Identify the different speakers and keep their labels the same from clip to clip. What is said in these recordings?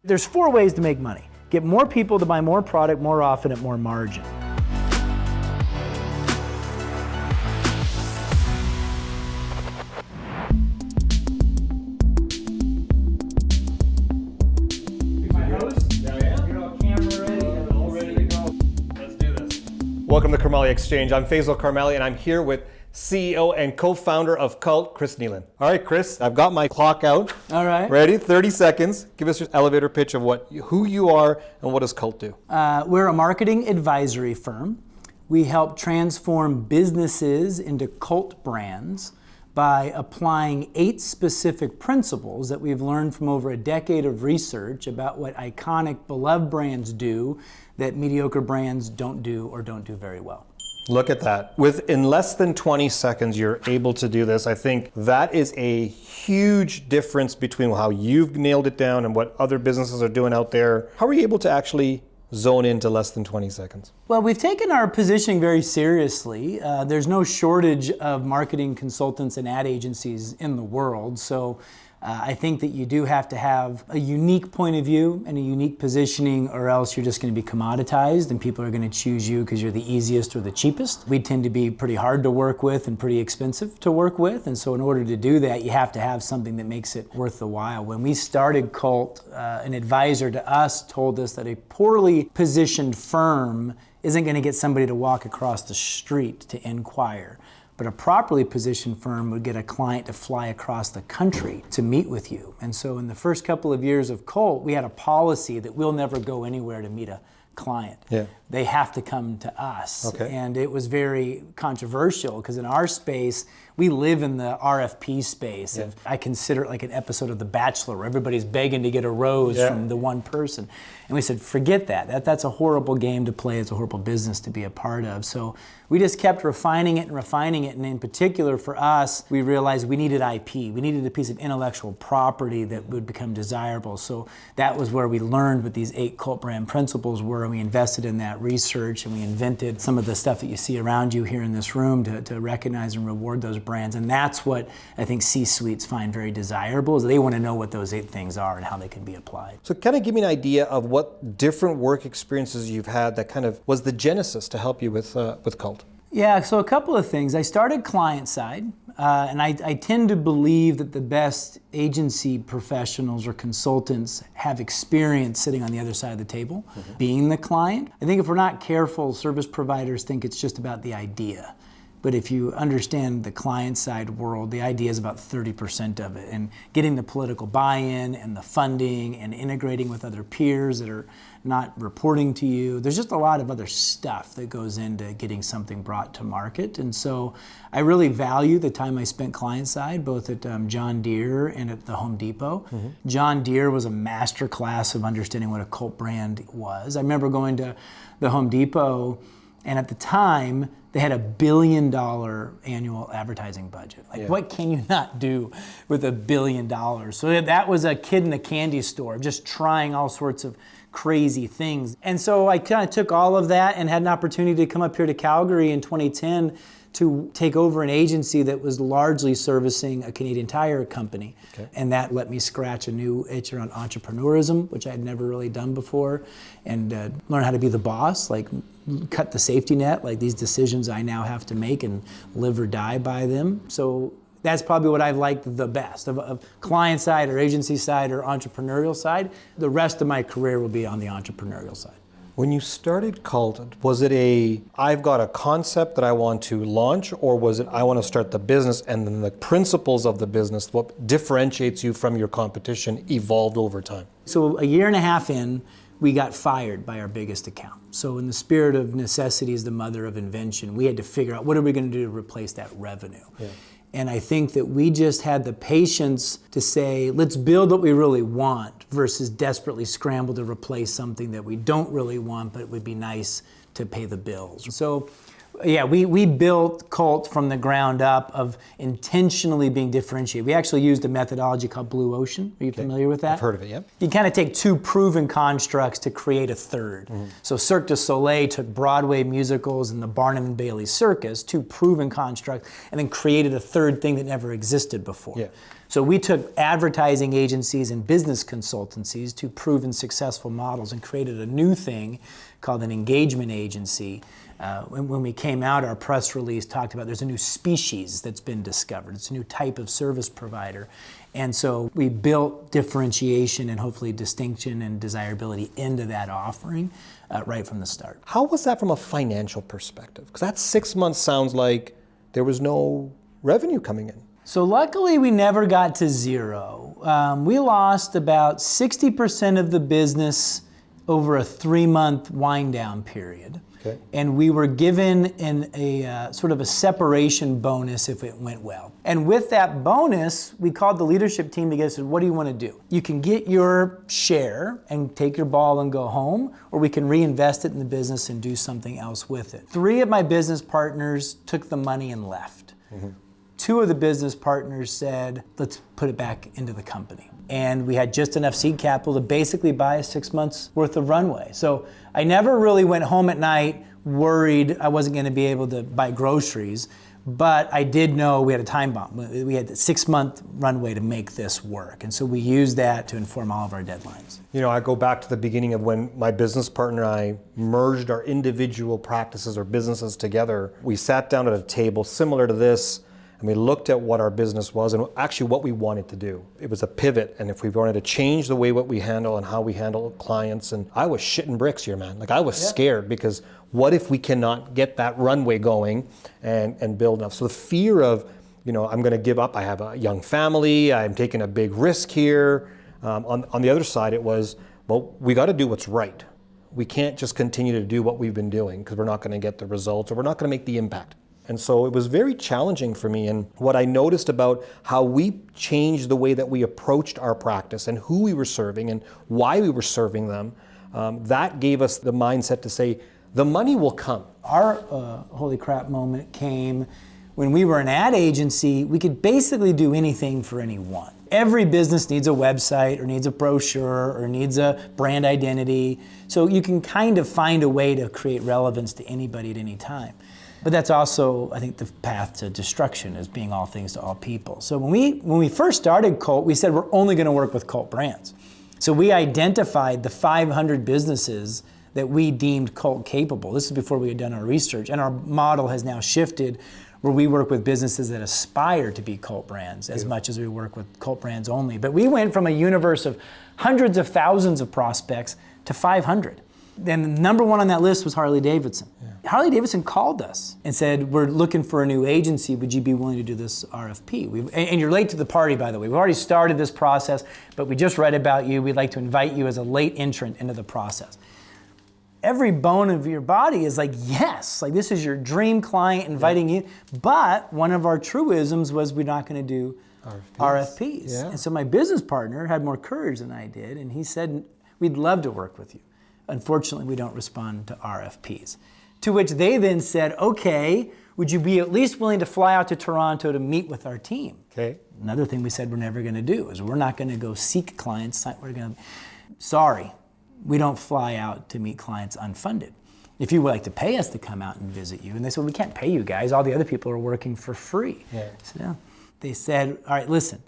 Speaker 1: There's 4 ways to make money. Get more people to buy more product more often at more margin.
Speaker 2: Welcome to Karmali Exchange. I'm Karmali, and I'm here with CEO and co-founder of Cult, Chris Kneeland. All right, Chris, I've got my clock out.
Speaker 1: All right.
Speaker 2: Ready? 30 seconds. Give us your elevator pitch of who you are and what does Cult do.
Speaker 1: We're a marketing advisory firm. We help transform businesses into cult brands by applying 8 specific principles that we've learned from over a decade of research about what iconic, beloved brands do that mediocre brands don't do or don't do very well.
Speaker 2: Look at that. In less than 20 seconds, you're able to do this. I think that is a huge difference between how you've nailed it down and what other businesses are doing out there. How are you able to actually zone into less than 20 seconds?
Speaker 1: Well, we've taken our positioning very seriously. There's no shortage of marketing consultants and ad agencies in the world. So I think that you do have to have a unique point of view and a unique positioning, or else you're just going to be commoditized and people are going to choose you because you're the easiest or the cheapest. We tend to be pretty hard to work with and pretty expensive to work with. And so in order to do that, you have to have something that makes it worth the while. When we started Cult, an advisor to us told us that a poorly positioned firm isn't going to get somebody to walk across the street to inquire. But a properly positioned firm would get a client to fly across the country to meet with you. And so in the first couple of years of Cult, we had a policy that we'll never go anywhere to meet a client. Yeah. They have to come to us. Okay. And it was very controversial because in our space, we live in the RFP space. Yeah. I consider it like an episode of The Bachelor where everybody's begging to get a rose from the one person. And we said, forget that. That's a horrible game to play. It's a horrible business to be a part of. So we just kept refining it. And in particular for us, we realized we needed IP. We needed a piece of intellectual property that would become desirable. So that was where we learned what these 8 cult brand principles were, and we invested in that research, and we invented some of the stuff that you see around you here in this room to recognize and reward those brands. And that's what I think C-suites find very desirable, is they want to know what those 8 things are and how they can be applied.
Speaker 2: So kind of give me an idea of what different work experiences you've had that kind of was the genesis to help you with Cult.
Speaker 1: Yeah, so a couple of things. I started client side, and I tend to believe that the best agency professionals or consultants have experience sitting on the other side of the table, being the client. I think if we're not careful, service providers think it's just about the idea. But if you understand the client side world, the idea is about 30% of it. And getting the political buy-in and the funding and integrating with other peers that are not reporting to you. There's just a lot of other stuff that goes into getting something brought to market. And so I really value the time I spent client side, both at John Deere and at the Home Depot. John Deere was a master class of understanding what a cult brand was. I remember going to the Home Depot, and at the time, they had $1 billion annual advertising budget. What can you not do with $1 billion? So that was a kid in a candy store, just trying all sorts of crazy things. And so I kind of took all of that and had an opportunity to come up here to Calgary in 2010 to take over an agency that was largely servicing a Canadian Tire company. Okay. And that let me scratch a new itch around entrepreneurism, which I had never really done before, and learn how to be the boss, cut the safety net, these decisions I now have to make and live or die by them. So that's probably what I've liked the best, of client side or agency side or entrepreneurial side. The rest of my career will be on the entrepreneurial side.
Speaker 2: When you started Cult, was it I've got a concept that I want to launch, or was it I want to start the business and then the principles of the business, what differentiates you from your competition, evolved over time? So
Speaker 1: 1.5 years in, we got fired by our biggest account. So in the spirit of necessity is the mother of invention, we had to figure out what are we going to do to replace that revenue. Yeah. And I think that we just had the patience to say, let's build what we really want versus desperately scramble to replace something that we don't really want, but it would be nice to pay the bills. So yeah, we built Cult from the ground up of intentionally being differentiated. We actually used a methodology called Blue Ocean. Are you familiar with that?
Speaker 2: I've heard of it, yeah.
Speaker 1: You kind of take 2 proven constructs to create a third. So Cirque du Soleil took Broadway musicals and the Barnum and Bailey Circus, 2 proven constructs, and then created a third thing that never existed before. Yeah. So we took advertising agencies and business consultancies to proven successful models and created a new thing called an engagement agency. When we came out, our press release talked about there's a new species that's been discovered. It's a new type of service provider. And so we built differentiation and hopefully distinction and desirability into that offering right from the start.
Speaker 2: How was that from a financial perspective? Because that 6 months sounds like there was no revenue coming in.
Speaker 1: So luckily we never got to zero. We lost about 60% of the business over a 3-month wind down period.
Speaker 2: Okay.
Speaker 1: And we were given a sort of a separation bonus if it went well. And with that bonus, we called the leadership team together and said, what do you want to do? You can get your share and take your ball and go home, or we can reinvest it in the business and do something else with it. 3 of my business partners took the money and left. Mm-hmm. 2 of the business partners said, let's put it back into the company. And we had just enough seed capital to basically buy 6 months worth of runway. So I never really went home at night worried I wasn't going to be able to buy groceries, but I did know we had a time bomb. We had a 6-month runway to make this work. And so we used that to inform all of our deadlines.
Speaker 2: You know, I go back to the beginning of when my business partner and I merged our individual practices or businesses together. We sat down at a table similar to this, and we looked at what our business was and actually what we wanted to do. It was a pivot, and if we wanted to change the way what we handle and how we handle clients, and I was shitting bricks here, man. Like I was scared because what if we cannot get that runway going and build enough? So the fear of, you know, I'm gonna give up, I have a young family, I'm taking a big risk here. On the other side, it was, well, we gotta do what's right. We can't just continue to do what we've been doing because we're not gonna get the results or we're not gonna make the impact. And so it was very challenging for me. And what I noticed about how we changed the way that we approached our practice and who we were serving and why we were serving them, that gave us the mindset to say, the money will come.
Speaker 1: Our holy crap moment came when we were an ad agency. We could basically do anything for anyone. Every business needs a website or needs a brochure or needs a brand identity. So you can kind of find a way to create relevance to anybody at any time. But that's also, I think, the path to destruction is being all things to all people. So when we first started Colt, we said we're only going to work with Colt brands. So we identified the 500 businesses that we deemed Colt capable. This is before we had done our research. And our model has now shifted where we work with businesses that aspire to be Colt brands as much as we work with Colt brands only. But we went from a universe of hundreds of thousands of prospects to 500. Then number 1 on that list was Harley-Davidson. Yeah. Harley-Davidson called us and said, we're looking for a new agency. Would you be willing to do this RFP? And you're late to the party, by the way. We've already started this process, but we just read about you. We'd like to invite you as a late entrant into the process. Every bone of your body is like, yes, like this is your dream client inviting you. But one of our truisms was we're not going to do RFPs.
Speaker 2: Yeah.
Speaker 1: And so my business partner had more courage than I did, and he said, we'd love to work with you. Unfortunately, we don't respond to RFPs. To which they then said, okay, would you be at least willing to fly out to Toronto to meet with our team?
Speaker 2: Okay.
Speaker 1: Another thing we said we're never going to do is we're not going to go seek clients. Sorry, we don't fly out to meet clients unfunded. If you would like to pay us to come out and visit you. And they said, well, we can't pay you guys. All the other people are working for free. Yeah. So, no. They said, all right, listen.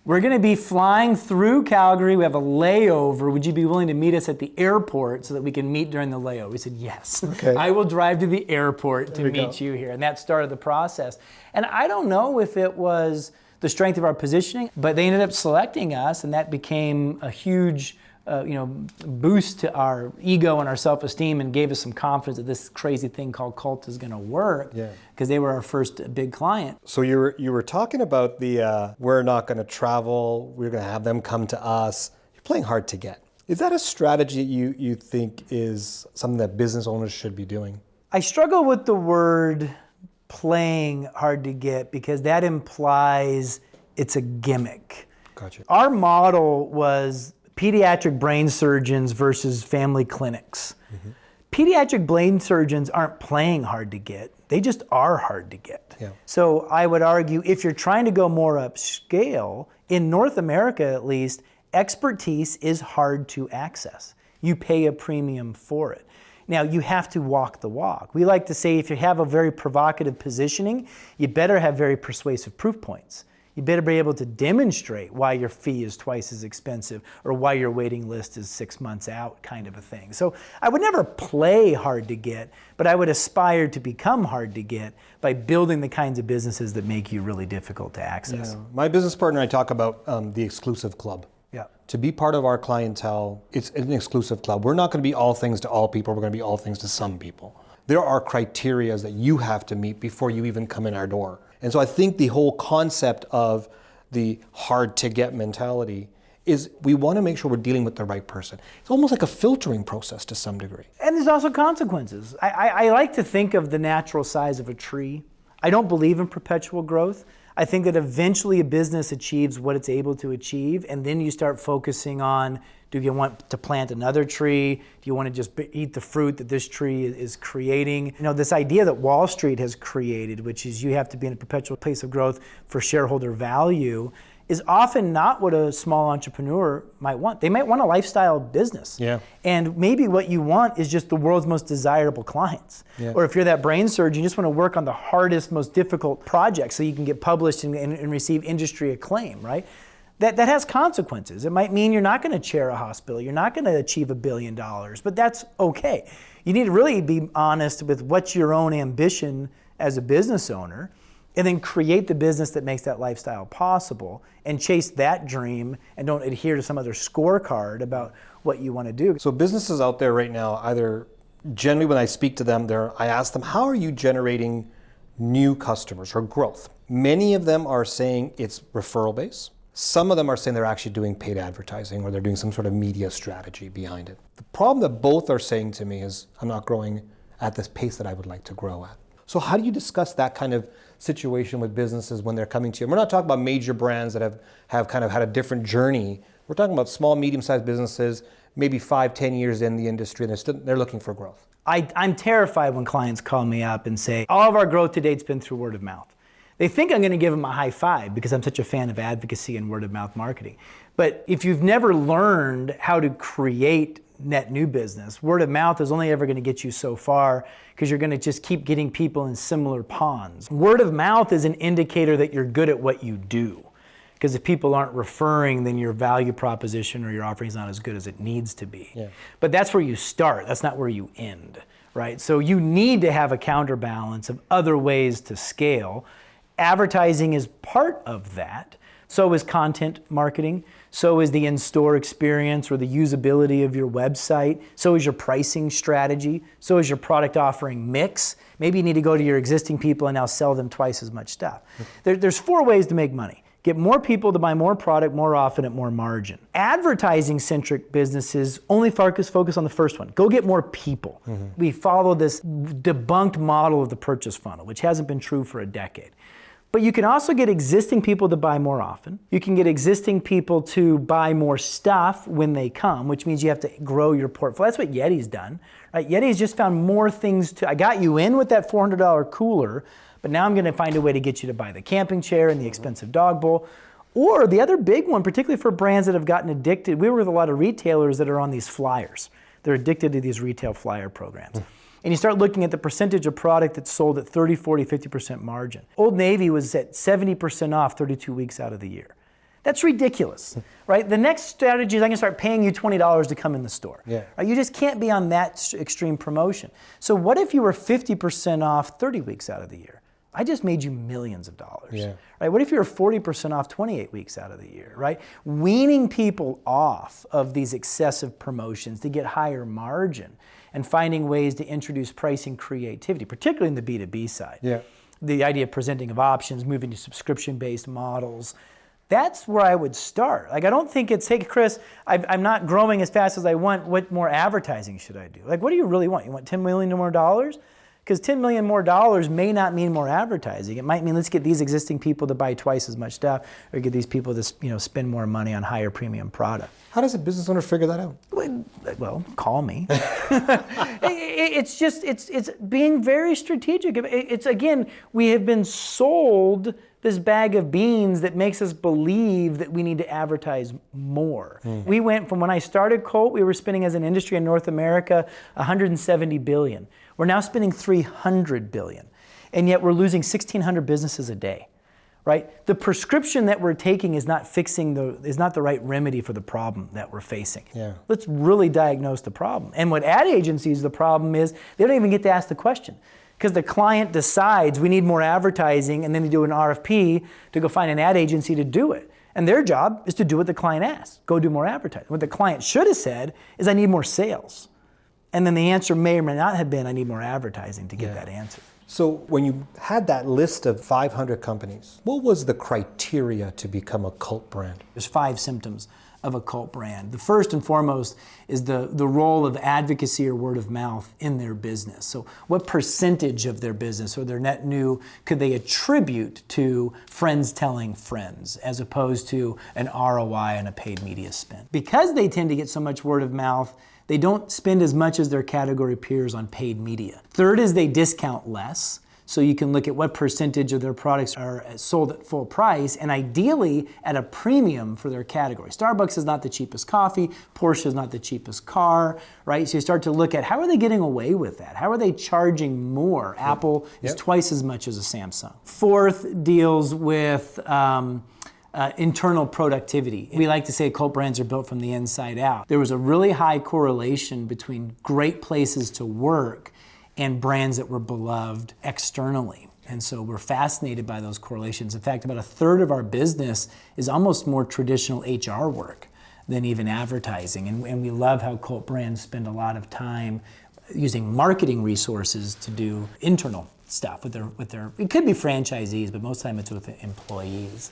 Speaker 1: We're going to be flying through Calgary. We have a layover. Would you be willing to meet us at the airport so that we can meet during the layover? We said, yes. Okay. I will drive to the airport to meet you here. And that started the process. And I don't know if it was the strength of our positioning, but they ended up selecting us, and that became a huge boost to our ego and our self-esteem and gave us some confidence that this crazy thing called Colt is going to work because they were our first big client.
Speaker 2: So you were talking about the we're not going to travel, we're going to have them come to us. You're playing hard to get. Is that a strategy you think is something that business owners should be doing?
Speaker 1: I struggle with the word playing hard to get because that implies it's a gimmick.
Speaker 2: Gotcha.
Speaker 1: Our model was pediatric brain surgeons versus family clinics. Mm-hmm. Pediatric brain surgeons aren't playing hard to get. They just are hard to get. Yeah. So I would argue if you're trying to go more upscale, in North America at least, expertise is hard to access. You pay a premium for it. Now, you have to walk the walk. We like to say if you have a very provocative positioning, you better have very persuasive proof points. You better be able to demonstrate why your fee is twice as expensive or why your waiting list is 6 months out, kind of a thing. So I would never play hard to get, but I would aspire to become hard to get by building the kinds of businesses that make you really difficult to access.
Speaker 2: Yeah. My business partner and I talk about the exclusive club.
Speaker 1: Yeah.
Speaker 2: To be part of our clientele, it's an exclusive club. We're not going to be all things to all people. We're going to be all things to some people. There are criteria that you have to meet before you even come in our door. And so I think the whole concept of the hard to get mentality is we want to make sure we're dealing with the right person. It's almost like a filtering process to some degree.
Speaker 1: And there's also consequences. I like to think of the natural size of a tree. I don't believe in perpetual growth. I think that eventually a business achieves what it's able to achieve, and then you start focusing on, do you want to plant another tree? Do you want to just eat the fruit that this tree is creating? You know, this idea that Wall Street has created, which is you have to be in a perpetual place of growth for shareholder value, is often not what a small entrepreneur might want. They might want a lifestyle business.
Speaker 2: Yeah.
Speaker 1: And maybe what you want is just the world's most desirable clients.
Speaker 2: Yeah.
Speaker 1: Or if you're that brain surgeon, you just want to work on the hardest, most difficult projects so you can get published and receive industry acclaim, right? That has consequences. It might mean you're not going to chair a hospital. You're not going to achieve $1 billion, but that's okay. You need to really be honest with what's your own ambition as a business owner, and then create the business that makes that lifestyle possible and chase that dream and don't adhere to some other scorecard about what you want to do.
Speaker 2: So businesses out there right now, either generally when I speak to them, I ask them, how are you generating new customers or growth? Many of them are saying it's referral based. Some of them are saying they're actually doing paid advertising or they're doing some sort of media strategy behind it. The problem that both are saying to me is I'm not growing at this pace that I would like to grow at. So how do you discuss that kind of situation with businesses when they're coming to you? And we're not talking about major brands that have kind of had a different journey. We're talking about small, medium-sized businesses, maybe 5-10 years in the industry, and they're looking for growth.
Speaker 1: I'm terrified when clients call me up and say, all of our growth to date's been through word of mouth. They think I'm going to give them a high five because I'm such a fan of advocacy and word of mouth marketing. But if you've never learned how to create net new business, word of mouth is only ever going to get you so far because you're going to just keep getting people in similar ponds. Word of mouth is an indicator that you're good at what you do. Because if people aren't referring, then your value proposition or your offering is not as good as it needs to be.
Speaker 2: Yeah.
Speaker 1: But that's where you start. That's not where you end, right? So you need to have a counterbalance of other ways to scale. Advertising is part of that. So is content marketing. So is the in-store experience or the usability of your website. So is your pricing strategy. So is your product offering mix. Maybe you need to go to your existing people and now sell them twice as much stuff. There's 4 ways to make money. Get more people to buy more product more often at more margin. Advertising-centric businesses only focus on the first one. Go get more people. Mm-hmm. We follow this debunked model of the purchase funnel, which hasn't been true for a decade. But you can also get existing people to buy more often. You can get existing people to buy more stuff when they come, which means you have to grow your portfolio. That's what Yeti's done, right? Yeti's just found more things I got you in with that $400 cooler, but now I'm going to find a way to get you to buy the camping chair and the expensive dog bowl. Or the other big one, particularly for brands that have gotten addicted, we work with a lot of retailers that are on these flyers. They're addicted to these retail flyer programs. And you start looking at the percentage of product that's sold at 30, 40, 50% margin. Old Navy was at 70% off 32 weeks out of the year. That's ridiculous, right? The next strategy is I'm gonna start paying you $20 to come in the store.
Speaker 2: Yeah.
Speaker 1: Right? You just can't be on that extreme promotion. So what if you were 50% off 30 weeks out of the year? I just made you millions of dollars.
Speaker 2: Yeah.
Speaker 1: Right? What if you're 40% off 28 weeks out of the year, right? Weaning people off of these excessive promotions to get higher margin and finding ways to introduce pricing creativity, particularly in the B2B side.
Speaker 2: Yeah.
Speaker 1: The idea of presenting of options, moving to subscription-based models, that's where I would start. Like, I don't think it's, hey, Chris, I'm not growing as fast as I want. What more advertising should I do? Like, what do you really want? You want $10 million more dollars? Because $10 million more dollars may not mean more advertising. It might mean let's get these existing people to buy twice as much stuff, or get these people to spend more money on higher premium product.
Speaker 2: How does a business owner figure that out?
Speaker 1: Well, call me. It's being very strategic. It's again, we have been sold this bag of beans that makes us believe that we need to advertise more. We went from when I started Colt, we were spending as an industry in North America $170 billion. We're now spending $300 billion. And yet we're losing 1,600 businesses a day. right? The prescription that we're taking is not the right remedy for the problem that we're facing.
Speaker 2: Yeah.
Speaker 1: Let's really diagnose the problem. And what ad agencies, the problem is they don't even get to ask the question, because the client decides we need more advertising, and then they do an RFP to go find an ad agency to do it. And their job is to do what the client asks, go do more advertising. What the client should have said is, I need more sales. And then the answer may or may not have been, I need more advertising to get that answer.
Speaker 2: So when you had that list of 500 companies, what was the criteria to become a cult brand?
Speaker 1: There's 5 symptoms of a cult brand. The first and foremost is the role of advocacy or word of mouth in their business. So what percentage of their business or their net new could they attribute to friends telling friends, as opposed to an ROI and a paid media spend? Because they tend to get so much word of mouth, they don't spend as much as their category peers on paid media. Third is they discount less. So you can look at what percentage of their products are sold at full price, and ideally at a premium for their category. Starbucks is not the cheapest coffee, Porsche is not the cheapest car, right? So you start to look at, how are they getting away with that? How are they charging more? Apple is twice as much as a Samsung. Fourth deals with internal productivity. We like to say cult brands are built from the inside out. There was a really high correlation between great places to work and brands that were beloved externally. And so we're fascinated by those correlations. In fact, about 1/3 of our business is almost more traditional HR work than even advertising. And we love how cult brands spend a lot of time using marketing resources to do internal stuff with their it could be franchisees, but most of the time it's with the employees.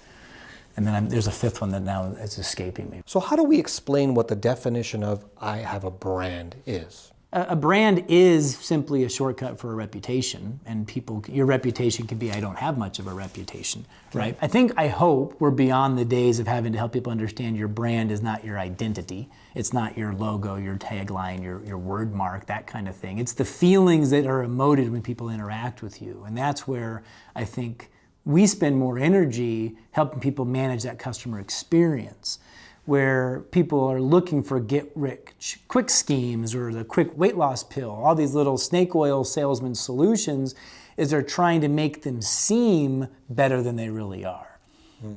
Speaker 1: And then there's a 5th one that now is escaping me.
Speaker 2: So how do we explain what the definition of I have a brand is?
Speaker 1: A brand is simply a shortcut for a reputation, and your reputation can be, I don't have much of a reputation, right? I hope we're beyond the days of having to help people understand your brand is not your identity. It's not your logo, your tagline, your word mark, that kind of thing. It's the feelings that are emoted when people interact with you. And that's where I think we spend more energy helping people manage that customer experience, where people are looking for get-rich-quick schemes or the quick weight loss pill, all these little snake oil salesman solutions, is they're trying to make them seem better than they really are.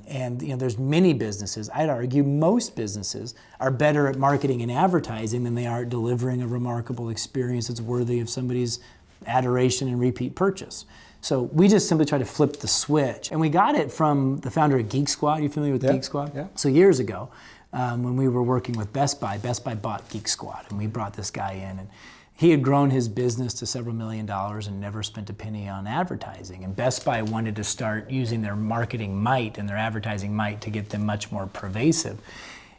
Speaker 1: And there's many businesses, I'd argue most businesses, are better at marketing and advertising than they are at delivering a remarkable experience that's worthy of somebody's adoration and repeat purchase. So we just simply try to flip the switch. And we got it from the founder of Geek Squad. You familiar with Geek Squad?
Speaker 2: Yeah.
Speaker 1: So years ago, when we were working with Best Buy bought Geek Squad, and we brought this guy in, and he had grown his business to several $1 million and never spent a penny on advertising. And Best Buy wanted to start using their marketing might and their advertising might to get them much more pervasive.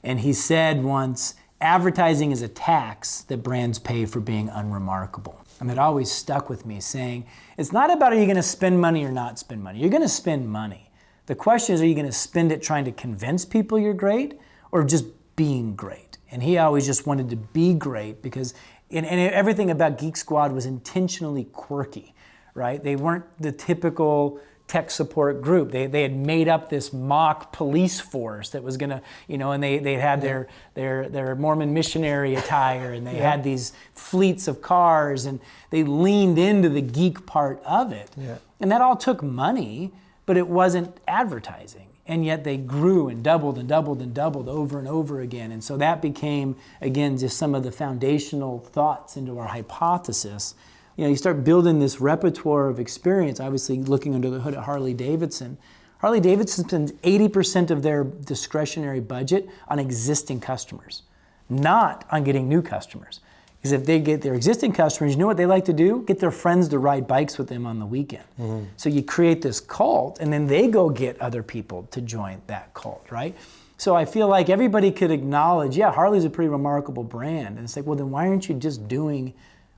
Speaker 1: And he said once, advertising is a tax that brands pay for being unremarkable. And it always stuck with me, saying, it's not about are you going to spend money or not spend money. You're going to spend money. The question is, are you going to spend it trying to convince people you're great or just being great? And he always just wanted to be great because and everything about Geek Squad was intentionally quirky, right? They weren't the typical tech support group. They had made up this mock police force that was gonna, and they had their Mormon missionary attire, and they had these fleets of cars, and they leaned into the geek part of it. Yeah. And that all took money, but it wasn't advertising. And yet they grew and doubled and doubled and doubled over and over again. And so that became, again, just some of the foundational thoughts into our hypothesis. You start building this repertoire of experience, obviously looking under the hood at Harley-Davidson. Harley-Davidson spends 80% of their discretionary budget on existing customers, not on getting new customers. Because if they get their existing customers, you know what they like to do? Get their friends to ride bikes with them on the weekend. Mm-hmm. So you create this cult, and then they go get other people to join that cult, right? So I feel like everybody could acknowledge, Harley's a pretty remarkable brand. And it's like, well, then why aren't you just doing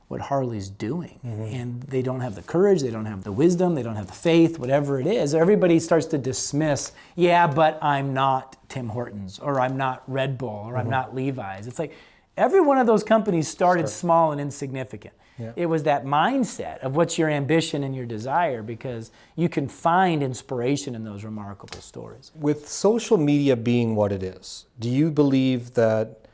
Speaker 1: what Harley's doing? Mm-hmm. And they don't have the courage, they don't have the wisdom, they don't have the faith, whatever it is. Everybody starts to dismiss, but I'm not Tim Hortons, or I'm not Red Bull, or I'm not Levi's. It's like, every one of those companies started small and insignificant. Yeah. It was that mindset of what's your ambition and your desire, because you can find inspiration in those remarkable stories.
Speaker 2: With social media being what it is, do you believe that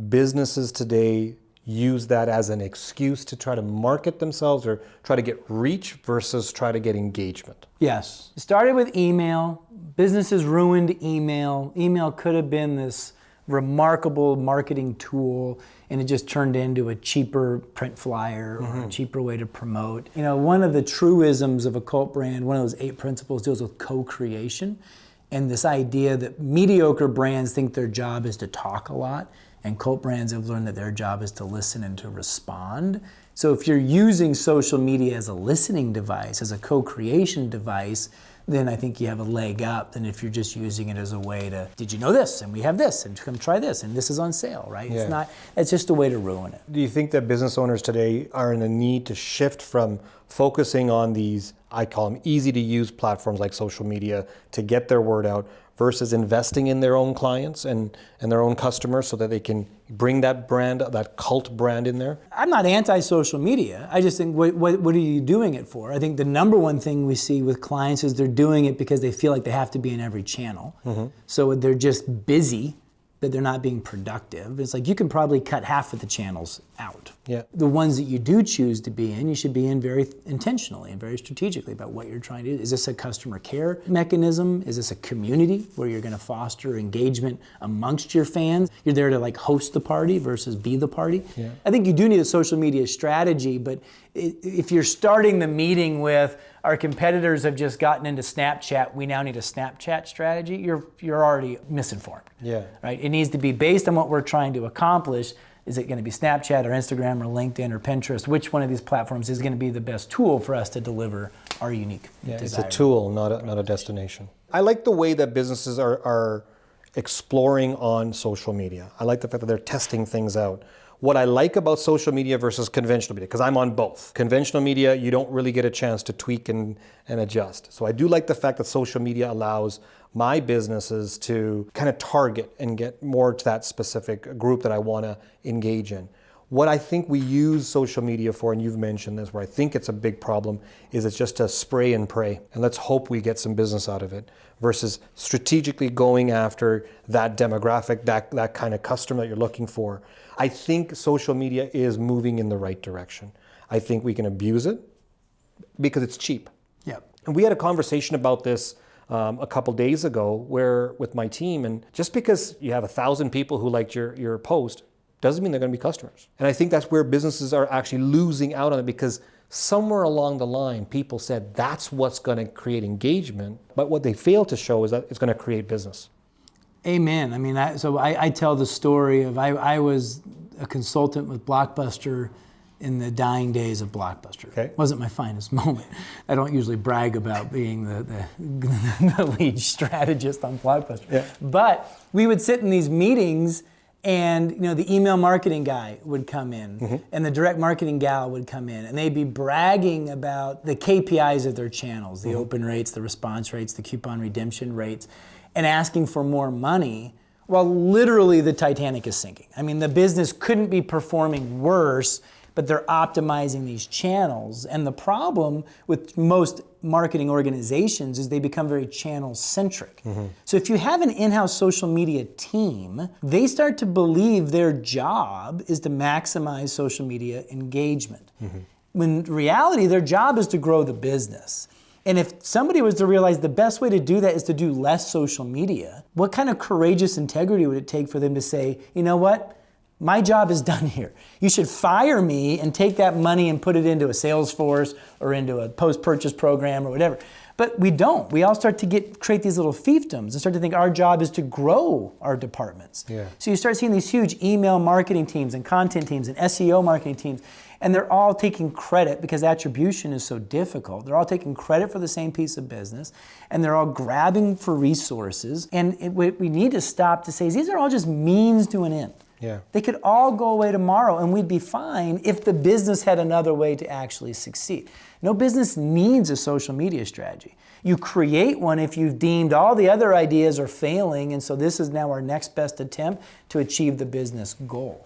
Speaker 2: businesses today use that as an excuse to try to market themselves or try to get reach versus try to get engagement?
Speaker 1: Yes. It started with email. Businesses ruined email. Email could have been this remarkable marketing tool, and it just turned into a cheaper print flyer or a cheaper way to promote. You know, one of the truisms of a cult brand, one of those 8 principles, deals with co-creation, and this idea that mediocre brands think their job is to talk a lot, and cult brands have learned that their job is to listen and to respond. So if you're using social media as a listening device, as a co-creation device, then I think you have a leg up than if you're just using it as a way to, did you know this? And we have this, and come try this, and this is on sale, right?
Speaker 2: Yeah.
Speaker 1: It's just a way to ruin it.
Speaker 2: Do you think that business owners today are in a need to shift from focusing on these, I call them easy to use platforms like social media to get their word out, versus investing in their own clients and their own customers so that they can bring that brand, that cult brand in there?
Speaker 1: I'm not anti-social media. I just think, what are you doing it for? I think the number one thing we see with clients is they're doing it because they feel like they have to be in every channel. So they're just busy, that they're not being productive. It's like you can probably cut half of the channels out.
Speaker 2: Yeah.
Speaker 1: The ones that you do choose to be in, you should be in very intentionally and very strategically about what you're trying to do. Is this a customer care mechanism? Is this a community where you're going to foster engagement amongst your fans? You're there to like host the party versus be the party.
Speaker 2: Yeah.
Speaker 1: I think you do need a social media strategy, but if you're starting the meeting with our competitors have just gotten into Snapchat, we now need a Snapchat strategy, you're already misinformed.
Speaker 2: Yeah.
Speaker 1: Right? It needs to be based on what we're trying to accomplish. Is it going to be Snapchat or Instagram or LinkedIn or Pinterest? Which one of these platforms is going to be the best tool for us to deliver our unique desire?
Speaker 2: It's a tool, not a destination. I like the way that businesses are exploring on social media. I like the fact that they're testing things out. What I like about social media versus conventional media, because I'm on both. Conventional media, you don't really get a chance to tweak and adjust. So I do like the fact that social media allows my businesses to kind of target and get more to that specific group that I want to engage in. What I think we use social media for, and you've mentioned this, where I think it's a big problem, is it's just a spray and pray, and let's hope we get some business out of it, versus strategically going after that demographic, that kind of customer that you're looking for. I think social media is moving in the right direction. I think we can abuse it because it's cheap.
Speaker 1: Yep.
Speaker 2: And we had a conversation about this a couple days ago with my team, and just because you have 1,000 people who liked your post doesn't mean they're going to be customers. And I think that's where businesses are actually losing out on it, because somewhere along the line, people said that's what's going to create engagement, but what they fail to show is that it's going to create business.
Speaker 1: Amen. I mean, I tell the story of I was a consultant with Blockbuster in the dying days of Blockbuster.
Speaker 2: Okay.
Speaker 1: It wasn't my finest moment. I don't usually brag about being the lead strategist on Blockbuster.
Speaker 2: Yeah.
Speaker 1: But we would sit in these meetings, and the email marketing guy would come in, and the direct marketing gal would come in, and they'd be bragging about the KPIs of their channels, the open rates, the response rates, the coupon redemption rates, and asking for more money, while literally the Titanic is sinking. I mean, the business couldn't be performing worse, but they're optimizing these channels. And the problem with most marketing organizations is they become very channel-centric. So if you have an in-house social media team, they start to believe their job is to maximize social media engagement. When in reality, their job is to grow the business. And if somebody was to realize the best way to do that is to do less social media, what kind of courageous integrity would it take for them to say, you know what? My job is done here. You should fire me and take that money and put it into a Salesforce or into a post-purchase program or whatever. But we don't. We all start to create these little fiefdoms and start to think our job is to grow our departments.
Speaker 2: Yeah.
Speaker 1: So you start seeing these huge email marketing teams and content teams and SEO marketing teams, and they're all taking credit because attribution is so difficult. They're all taking credit for the same piece of business, and they're all grabbing for resources. And we need to stop to say these are all just means to an end.
Speaker 2: Yeah.
Speaker 1: They could all go away tomorrow, and we'd be fine if the business had another way to actually succeed. No business needs a social media strategy. You create one if you've deemed all the other ideas are failing, and so this is now our next best attempt to achieve the business goal.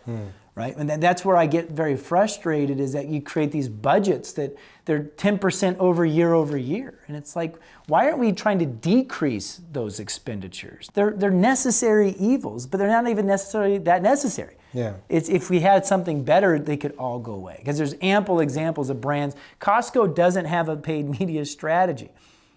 Speaker 1: Right? And that's where I get very frustrated, is that you create these budgets that they're 10% over year. And it's like, why aren't we trying to decrease those expenditures? They're necessary evils, but they're not even necessarily that necessary.
Speaker 2: Yeah.
Speaker 1: It's if we had something better, they could all go away. Because there's ample examples of brands. Costco doesn't have a paid media strategy,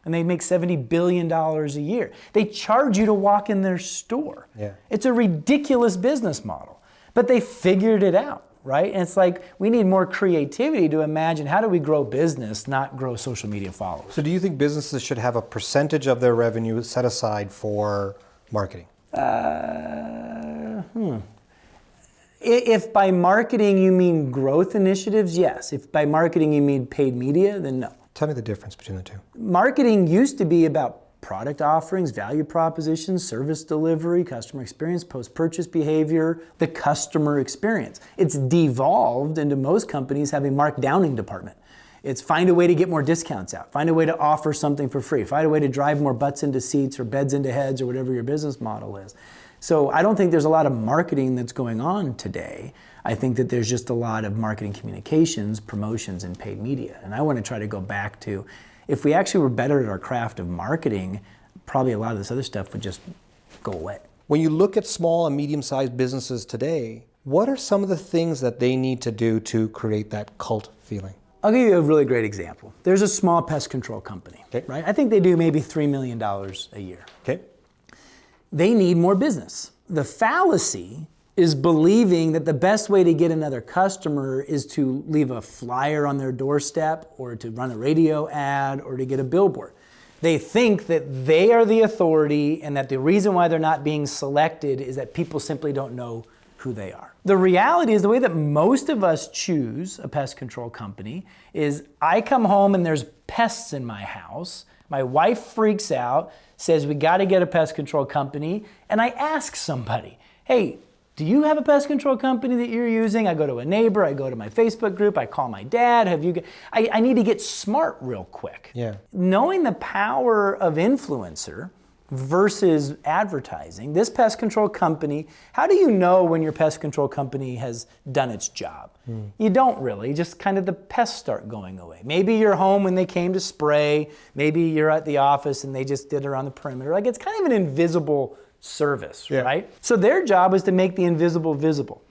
Speaker 1: and they make $70 billion a year. They charge you to walk in their store.
Speaker 2: Yeah.
Speaker 1: It's a ridiculous business model, but they figured it out, right? And it's like we need more creativity to imagine how do we grow business, not grow social media followers.
Speaker 2: So do you think businesses should have a percentage of their revenue set aside for marketing?
Speaker 1: If by marketing you mean growth initiatives, yes. If by marketing you mean paid media, then no.
Speaker 2: Tell me the difference between the two.
Speaker 1: Marketing used to be about product offerings, value propositions, service delivery, customer experience, post-purchase behavior, the customer experience. It's devolved into most companies having markdowning department. It's find a way to get more discounts out, find a way to offer something for free, find a way to drive more butts into seats or beds into heads or whatever your business model is. So I don't think there's a lot of marketing that's going on today. I think that there's just a lot of marketing communications, promotions, and paid media. And I want to try to go back to, if we actually were better at our craft of marketing, probably a lot of this other stuff would just go away.
Speaker 2: When you look at small and medium-sized businesses today, what are some of the things that they need to do to create that cult feeling?
Speaker 1: I'll give you a really great example. There's a small pest control company,
Speaker 2: Okay.
Speaker 1: right? I think they do maybe $3 million a year.
Speaker 2: Okay.
Speaker 1: They need more business. The fallacy is believing that the best way to get another customer is to leave a flyer on their doorstep or to run a radio ad or to get a billboard. They think that they are the authority and that the reason why they're not being selected is that people simply don't know who they are. The reality is the way that most of us choose a pest control company is I come home and there's pests in my house. My wife freaks out, says we got to get a pest control company, and I ask somebody, hey, do you have a pest control company that you're using? I go to a neighbor, I go to my Facebook group, I call my dad. I need to get smart real quick.
Speaker 2: Yeah.
Speaker 1: Knowing the power of influencer versus advertising, this pest control company, how do you know when your pest control company has done its job? You don't really, just kind of the pests start going away. Maybe you're home when they came to spray, maybe you're at the office and they just did it around the perimeter. Like it's kind of an invisible service, right? So their job was to make the invisible visible.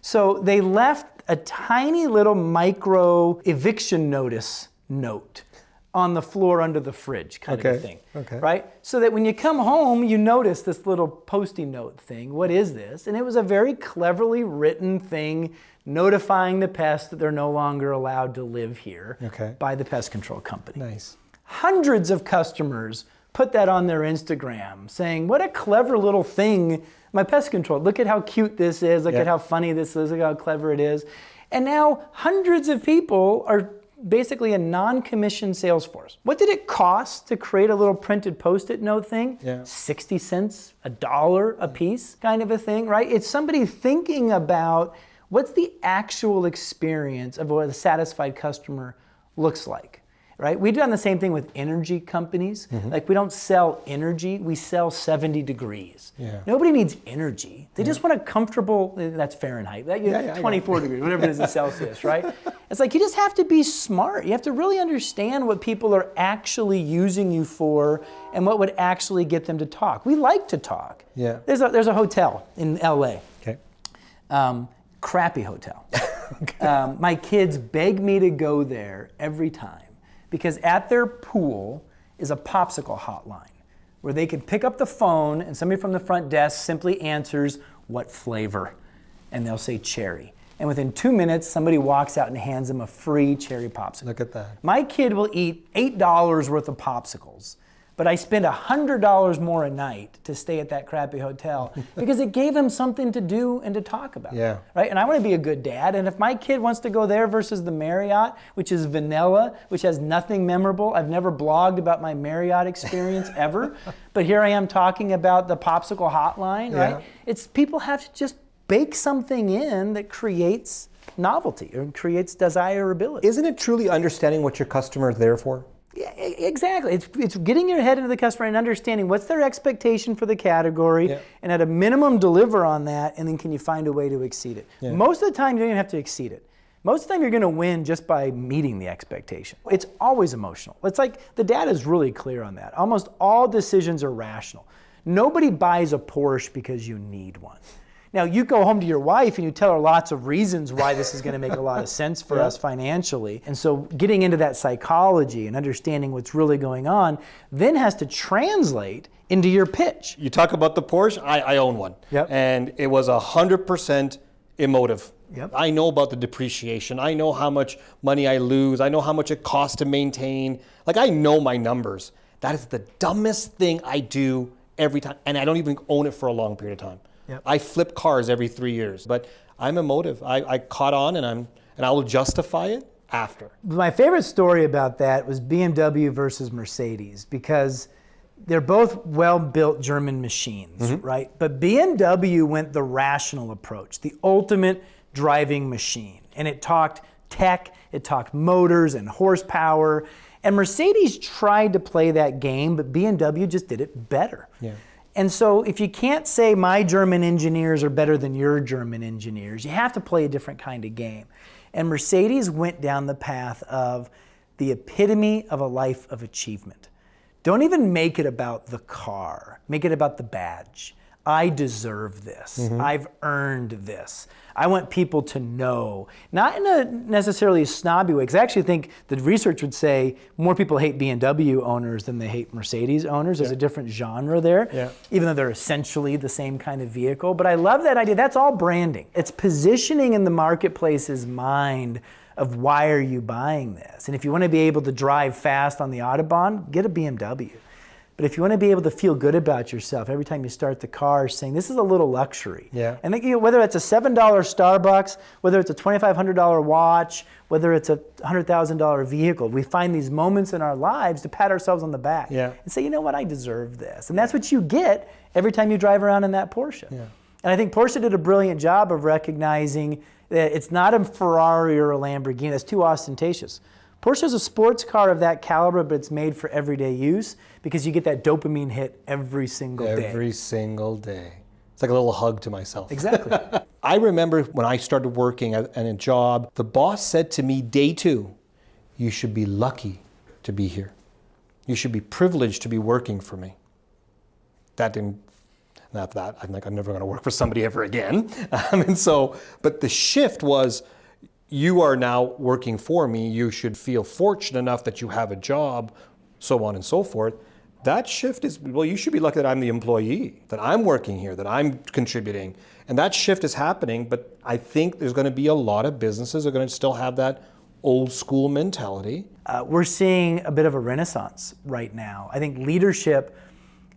Speaker 1: So they left a tiny little micro eviction notice note on the floor under the fridge kind of a thing, right? So that when you come home, you notice this little post-it note thing. What is this? And it was a very cleverly written thing notifying the pests that they're no longer allowed to live here by the pest control company.
Speaker 2: Nice.
Speaker 1: Hundreds of customers put that on their Instagram saying, what a clever little thing, my pest control, look at how cute this is, look at how funny this is, look how clever it is. And now hundreds of people are basically a non-commissioned sales force. What did it cost to create a little printed post-it note thing? 60 cents, $1 a piece kind of a thing, right? It's somebody thinking about what's the actual experience of what a satisfied customer looks like. Right? We've done the same thing with energy companies. Like we don't sell energy, we sell 70 degrees. Nobody needs energy. They just want a comfortable, that's Fahrenheit, 24 degrees, whatever it is in Celsius, right? It's like you just have to be smart. You have to really understand what people are actually using you for and what would actually get them to talk. We like to talk. There's a hotel in LA. Crappy hotel. My kids beg me to go there every time. Because at their pool is a popsicle hotline where they can pick up the phone and somebody from the front desk simply answers, what flavor? And they'll say cherry. And within 2 minutes, somebody walks out and hands them a free cherry popsicle.
Speaker 2: Look at that.
Speaker 1: My kid will eat $8 worth of popsicles, but I spend $100 more a night to stay at that crappy hotel because it gave him something to do and to talk about. Right? And I want to be a good dad. And if my kid wants to go there versus the Marriott, which is vanilla, which has nothing memorable, I've never blogged about my Marriott experience ever, but here I am talking about the popsicle hotline, right? It's people have to just bake something in that creates novelty or creates desirability.
Speaker 2: Isn't it truly understanding what your customer is there for?
Speaker 1: Yeah, exactly. It's getting your head into the customer and understanding what's their expectation for the category and at a minimum deliver on that, and then can you find a way to exceed it. Most of the time you don't even have to exceed it. Most of the time you're going to win just by meeting the expectation. It's always emotional. It's like the data is really clear on that. Almost all decisions are rational. Nobody buys a Porsche because you need one. Now, you go home to your wife and you tell her lots of reasons why this is going to make a lot of sense for us financially. And so getting into that psychology and understanding what's really going on then has to translate into your pitch.
Speaker 2: You talk about the Porsche, I own one.
Speaker 1: Yep.
Speaker 2: And it was 100% emotive.
Speaker 1: Yep.
Speaker 2: I know about the depreciation. I know how much money I lose. I know how much it costs to maintain. Like, I know my numbers. That is the dumbest thing I do every time. And I don't even own it for a long period of time.
Speaker 1: Yep.
Speaker 2: I flip cars every 3 years. But I'm emotive. I caught on, and I will justify it after.
Speaker 1: My favorite story about that was BMW versus Mercedes, because they're both well-built German machines, right? But BMW went the rational approach, the ultimate driving machine. And it talked tech, it talked motors and horsepower. And Mercedes tried to play that game, but BMW just did it better.
Speaker 2: Yeah.
Speaker 1: And so if you can't say my German engineers are better than your German engineers, you have to play a different kind of game. And Mercedes went down the path of the epitome of a life of achievement. Don't even make it about the car. Make it about the badge. I deserve this. I've earned this. I want people to know, not in a necessarily snobby way, because I actually think the research would say more people hate BMW owners than they hate Mercedes owners. There's a different genre there, even though they're essentially the same kind of vehicle. But I love that idea. That's all branding. It's positioning in the marketplace's mind of why are you buying this? And if you want to be able to drive fast on the Autobahn, get a BMW. But if you want to be able to feel good about yourself every time you start the car, saying this is a little luxury.
Speaker 2: Yeah.
Speaker 1: And then, whether it's a $7 Starbucks, whether it's a $2,500 watch, whether it's a $100,000 vehicle, we find these moments in our lives to pat ourselves on the back and say, you know what, I deserve this. And that's what you get every time you drive around in that Porsche. Yeah. And I think Porsche did a brilliant job of recognizing that it's not a Ferrari or a Lamborghini. That's too ostentatious. Porsche is a sports car of that caliber, but it's made for everyday use because you get that dopamine hit every single day.
Speaker 2: Every single day. It's like a little hug to myself.
Speaker 1: Exactly.
Speaker 2: I remember when I started working at a job, the boss said to me day 2, you should be lucky to be here. You should be privileged to be working for me. I'm like, I'm never going to work for somebody ever again. But the shift was, you are now working for me. You should feel fortunate enough that you have a job, so on and so forth. That shift is, well, you should be lucky that I'm the employee, that I'm working here, that I'm contributing. And that shift is happening, but I think there's going to be a lot of businesses that are going to still have that old school mentality.
Speaker 1: We're seeing a bit of a renaissance right now. I think leadership,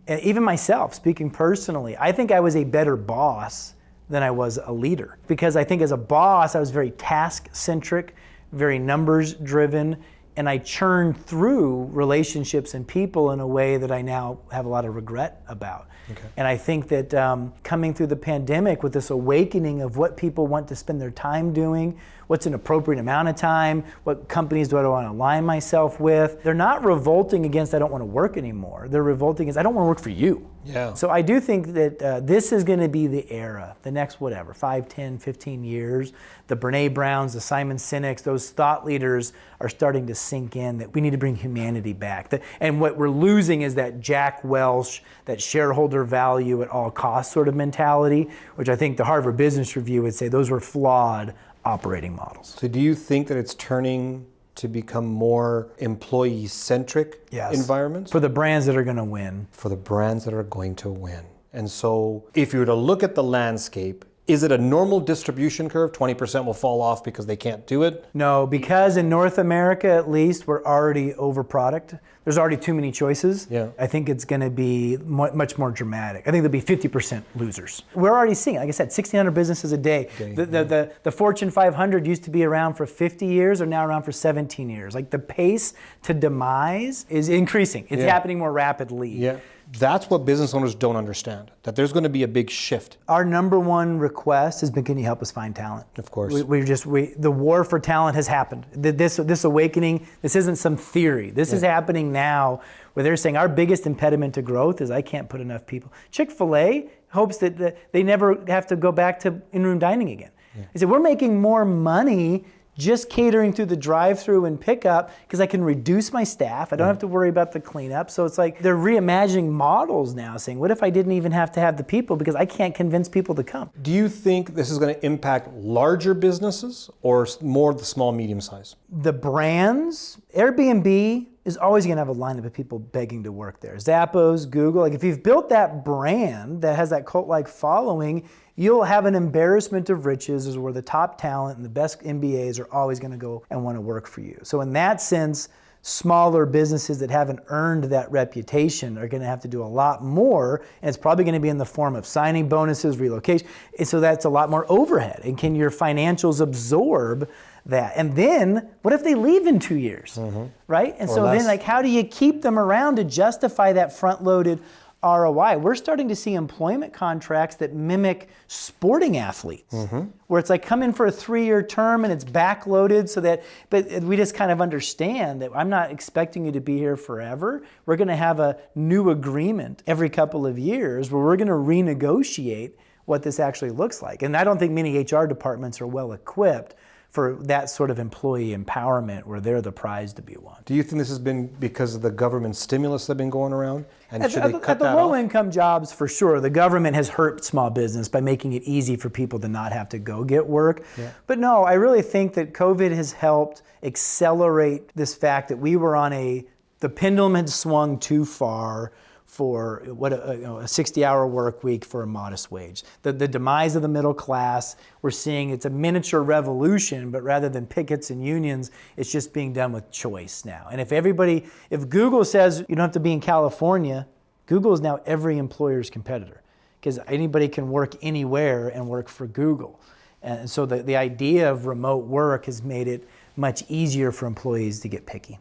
Speaker 1: even myself, speaking personally, I think I was a better boss than I was a leader. Because I think as a boss, I was very task-centric, very numbers-driven, and I churned through relationships and people in a way that I now have a lot of regret about. Okay. And I think that coming through the pandemic with this awakening of what people want to spend their time doing, what's an appropriate amount of time, what companies do I want to align myself with, they're not revolting against I don't want to work anymore. They're revolting against I don't want to work for you.
Speaker 2: Yeah.
Speaker 1: So I do think that this is going to be the era, the next 5, 10, 15 years. The Brene Browns, the Simon Sineks, those thought leaders are starting to sink in that we need to bring humanity back. And what we're losing is that Jack Welch, that shareholder value at all costs sort of mentality, which I think the Harvard Business Review would say those were flawed operating models.
Speaker 2: So do you think that it's turning to become more employee-centric environments?
Speaker 1: For the brands that are going to win.
Speaker 2: For the brands that are going to win. And so if you were to look at the landscape, is it a normal distribution curve? 20% will fall off because they can't do it?
Speaker 1: No, because in North America, at least, we're already over product. There's already too many choices.
Speaker 2: Yeah.
Speaker 1: I think it's going to be much more dramatic. I think there'll be 50% losers. We're already seeing, like I said, 1,600 businesses a day. The Fortune 500 used to be around for 50 years, are now around for 17 years. Like the pace to demise is increasing. It's happening more rapidly.
Speaker 2: Yeah. That's what business owners don't understand, that there's going to be a big shift.
Speaker 1: Our number one request has been, can you help us find talent?
Speaker 2: Of course.
Speaker 1: The war for talent has happened. This awakening, this isn't some theory. This is happening now where they're saying our biggest impediment to growth is I can't put enough people. Chick-fil-A hopes that they never have to go back to in-room dining again. They said, we're making more money just catering through the drive-through and pickup because I can reduce my staff. I don't have to worry about the cleanup. So it's like they're reimagining models now, saying, what if I didn't even have to have the people because I can't convince people to come?
Speaker 2: Do you think this is going to impact larger businesses or more the small, medium size?
Speaker 1: The brands, Airbnb is always going to have a lineup of people begging to work there. Zappos, Google, like if you've built that brand that has that cult-like following, you'll have an embarrassment of riches as where the top talent and the best MBAs are always going to go and want to work for you. So in that sense, smaller businesses that haven't earned that reputation are going to have to do a lot more, and it's probably going to be in the form of signing bonuses, relocation, and so that's a lot more overhead. And can your financials absorb that? And then what if they leave in 2 years, right? And so then like how do you keep them around to justify that front-loaded ROI? We're starting to see employment contracts that mimic sporting athletes, where it's like come in for a 3-year term and it's backloaded so that, but we just kind of understand that I'm not expecting you to be here forever. We're going to have a new agreement every couple of years where we're going to renegotiate what this actually looks like. And I don't think many HR departments are well equipped for that sort of employee empowerment where they're the prize to be won.
Speaker 2: Do you think this has been because of the government stimulus that's been going around? And should they cut
Speaker 1: at the
Speaker 2: that
Speaker 1: low
Speaker 2: off?
Speaker 1: income jobs, for sure, the government has hurt small business by making it easy for people to not have to go get work. Yeah. But no, I really think that COVID has helped accelerate this fact that we were on the pendulum had swung too far for what a 60-hour work week for a modest wage. The demise of the middle class, we're seeing it's a miniature revolution, but rather than pickets and unions, it's just being done with choice now. And if Google says you don't have to be in California, Google is now every employer's competitor because anybody can work anywhere and work for Google. And so the idea of remote work has made it much easier for employees to get picky.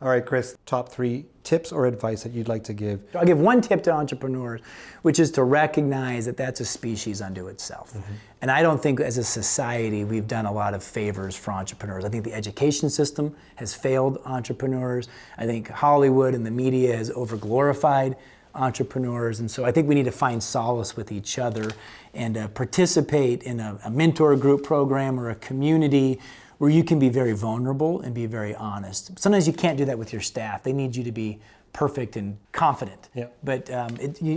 Speaker 2: All right, Chris, top 3 tips or advice that you'd like to give?
Speaker 1: I'll give one tip to entrepreneurs, which is to recognize that that's a species unto itself. And I don't think as a society we've done a lot of favors for entrepreneurs. I think the education system has failed entrepreneurs. I think Hollywood and the media has overglorified entrepreneurs. And so I think we need to find solace with each other and participate in a mentor group program or a community where you can be very vulnerable and be very honest. Sometimes you can't do that with your staff. They need you to be perfect and confident. Yeah. But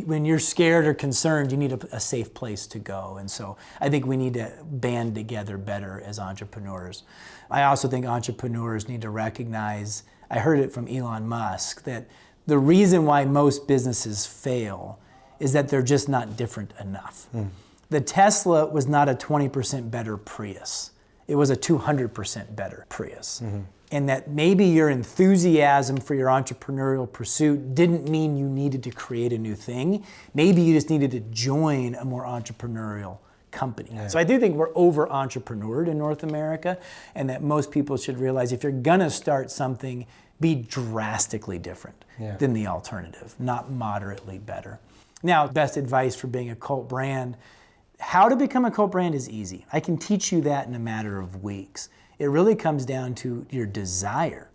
Speaker 1: when you're scared or concerned, you need a safe place to go. And so I think we need to band together better as entrepreneurs. I also think entrepreneurs need to recognize, I heard it from Elon Musk, that the reason why most businesses fail is that they're just not different enough. The Tesla was not a 20% better Prius. It was a 200% better Prius. And that maybe your enthusiasm for your entrepreneurial pursuit didn't mean you needed to create a new thing. Maybe you just needed to join a more entrepreneurial company. Yeah. So I do think we're over-entrepreneured in North America, and that most people should realize if you're gonna start something, be drastically different than the alternative, not moderately better. Now, best advice for being a cult brand, how to become a cult brand is easy. I can teach you that in a matter of weeks. It really comes down to your desire.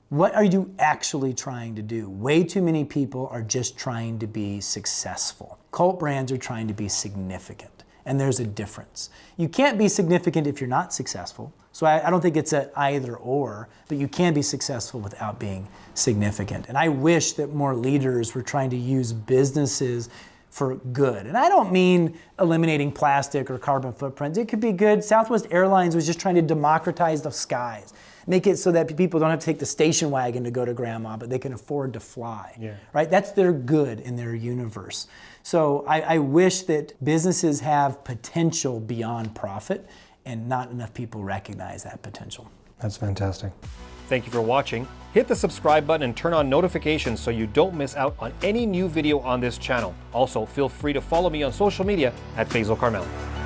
Speaker 1: What are you actually trying to do? Way too many people are just trying to be successful. Cult brands are trying to be significant, and there's a difference. You can't be significant if you're not successful. So I don't think it's an either or, but you can be successful without being significant. And I wish that more leaders were trying to use businesses for good. And I don't mean eliminating plastic or carbon footprints. It could be good. Southwest Airlines was just trying to democratize the skies. Make it so that people don't have to take the station wagon to go to grandma, but they can afford to fly, right? That's their good in their universe. So I wish that businesses have potential beyond profit, and not enough people recognize that potential.
Speaker 2: That's fantastic. Thank you for watching. Hit the subscribe button and turn on notifications so you don't miss out on any new video on this channel. Also, feel free to follow me on social media at Faisal Karmali.